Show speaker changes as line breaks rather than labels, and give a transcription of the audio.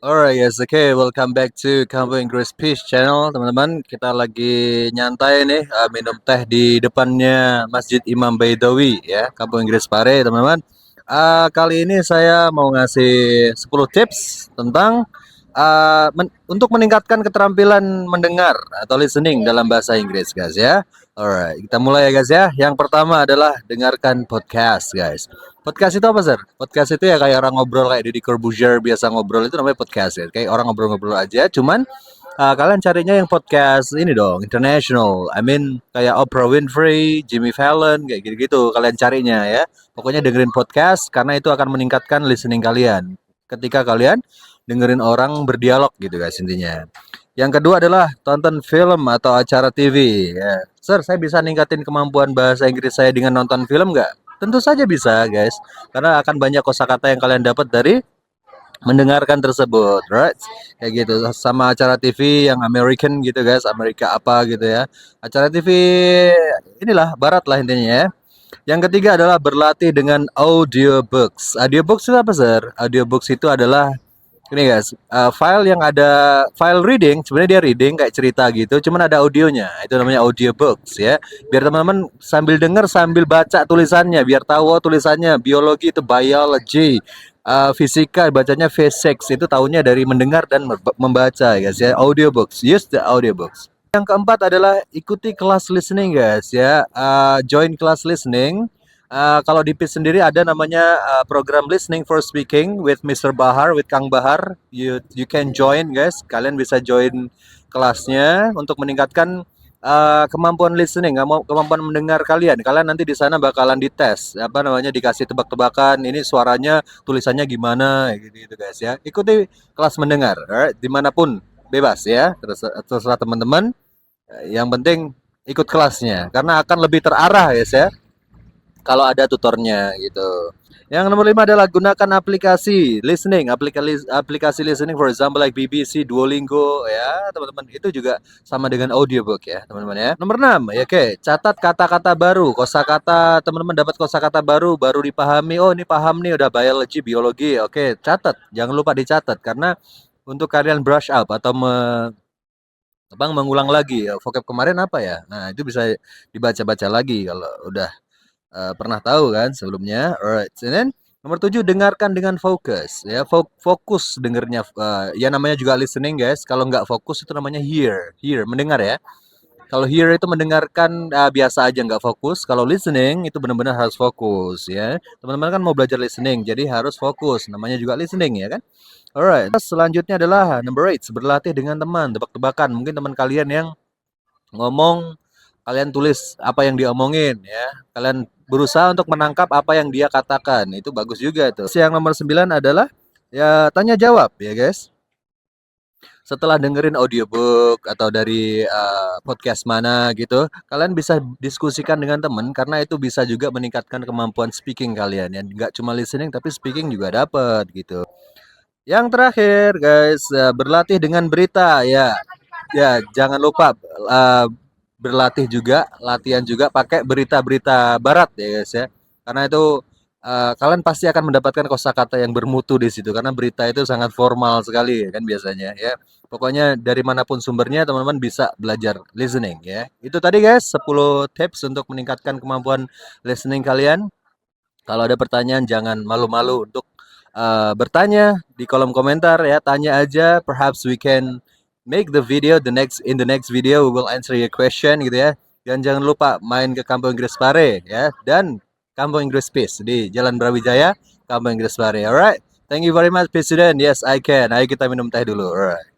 Alright guys, okay, welcome back to Kampung Inggris Peace Channel, teman-teman. Kita lagi nyantai nih, minum teh di depannya Masjid Imam Baidawi ya, Kampung Inggris Pare, teman-teman. Kali ini saya mau ngasih 10 tips tentang untuk meningkatkan keterampilan mendengar atau listening dalam bahasa Inggris, guys ya. Alright, kita mulai ya guys ya. Yang pertama adalah dengarkan podcast, guys. Podcast itu apa, Sir? Podcast itu ya kayak orang ngobrol kayak Deddy Corbuzier biasa ngobrol itu namanya podcast ya. Kayak orang ngobrol-ngobrol aja, cuman kalian carinya yang podcast ini dong, international. I mean kayak Oprah Winfrey, Jimmy Fallon, kayak gitu-gitu. Kalian carinya ya. Pokoknya dengerin podcast karena itu akan meningkatkan listening kalian. Ketika kalian dengerin orang berdialog gitu guys intinya. Yang kedua adalah tonton film atau acara TV ya. Sir, saya bisa ningkatin kemampuan bahasa Inggris saya dengan nonton film nggak? Tentu saja bisa, guys. Karena akan banyak kosakata yang kalian dapat dari mendengarkan tersebut, right? Kayak gitu. Sama acara TV yang American gitu, guys. Amerika apa gitu ya. Acara TV inilah barat lah intinya ya. Yang ketiga adalah berlatih dengan audiobooks. Audiobooks itu apa, Sir? Audiobooks itu adalah ini guys, file yang ada file reading, sebenarnya dia reading kayak cerita gitu, cuman ada audionya. Itu namanya audiobooks ya. Biar teman-teman sambil denger sambil baca tulisannya, biar tahu tulisannya biologi itu biology, fisika bacanya physics, itu tahunya dari mendengar dan membaca guys ya. Audiobooks, use the audiobooks. Yang keempat adalah ikuti kelas listening guys ya. Join kelas listening. Kalau di PIS sendiri ada namanya program listening for speaking with Mr. Bahar, with Kang Bahar. You can join guys. Kalian bisa join kelasnya untuk meningkatkan kemampuan listening, kemampuan mendengar kalian. Kalian nanti di sana bakalan dites, apa namanya dikasih tebak-tebakan. Ini suaranya, tulisannya gimana, gitu guys ya. Ikuti kelas mendengar, alright? Dimanapun bebas ya. Terserah teman-teman. Yang penting ikut kelasnya karena akan lebih terarah guys ya kalau ada tutornya gitu. Yang nomor 5 adalah gunakan aplikasi listening, aplikasi listening for example like BBC, Duolingo ya, teman-teman. Itu juga sama dengan audiobook ya, teman-teman ya. Nomor 6, ya oke, catat kata-kata baru, kosakata, teman-teman dapat kosakata baru, baru dipahami. Oh, ini paham nih udah biology, biologi. Oke, catat. Jangan lupa dicatat karena untuk kalian brush up atau Abang mengulang lagi ya, vocab kemarin apa ya? Nah, itu bisa dibaca-baca lagi kalau udah pernah tahu kan sebelumnya. Alright. And then nomor 7 dengarkan dengan fokus ya. Fokus dengernya ya namanya juga listening guys. Kalau nggak fokus itu namanya hear, mendengar ya. Kalau hear itu mendengarkan biasa aja nggak fokus. Kalau listening itu benar-benar harus fokus ya. Teman-teman kan mau belajar listening, jadi harus fokus. Namanya juga listening ya kan. Alright. Selanjutnya adalah number 8, berlatih dengan teman, tebak-tebakan. Mungkin teman kalian yang ngomong, kalian tulis apa yang diomongin ya. Kalian berusaha untuk menangkap apa yang dia katakan. Itu bagus juga tuh. Yang nomor 9 adalah ya tanya jawab ya guys. Setelah dengerin audiobook atau dari podcast mana gitu, kalian bisa diskusikan dengan teman karena itu bisa juga meningkatkan kemampuan speaking kalian ya. Nggak cuma listening tapi speaking juga dapat gitu. Yang terakhir guys, berlatih dengan berita ya. Ya, jangan lupa berlatih juga, latihan juga pakai berita-berita barat ya guys ya. Karena itu kalian pasti akan mendapatkan kosakata yang bermutu di situ karena berita itu sangat formal sekali kan biasanya ya. Pokoknya dari manapun sumbernya teman-teman bisa belajar listening ya. Itu tadi guys 10 tips untuk meningkatkan kemampuan listening kalian. Kalau ada pertanyaan jangan malu-malu untuk bertanya di kolom komentar ya, tanya aja. Perhaps we can make the video in the next video we will answer your question gitu ya. Dan jangan lupa main ke Kampung Inggris Pare ya dan Kampung Inggris Peace di Jalan Brawijaya, Kampung Inggris Pare. Alright. Thank you very much, President. Yes, I can. Ayo kita minum teh dulu. Alright.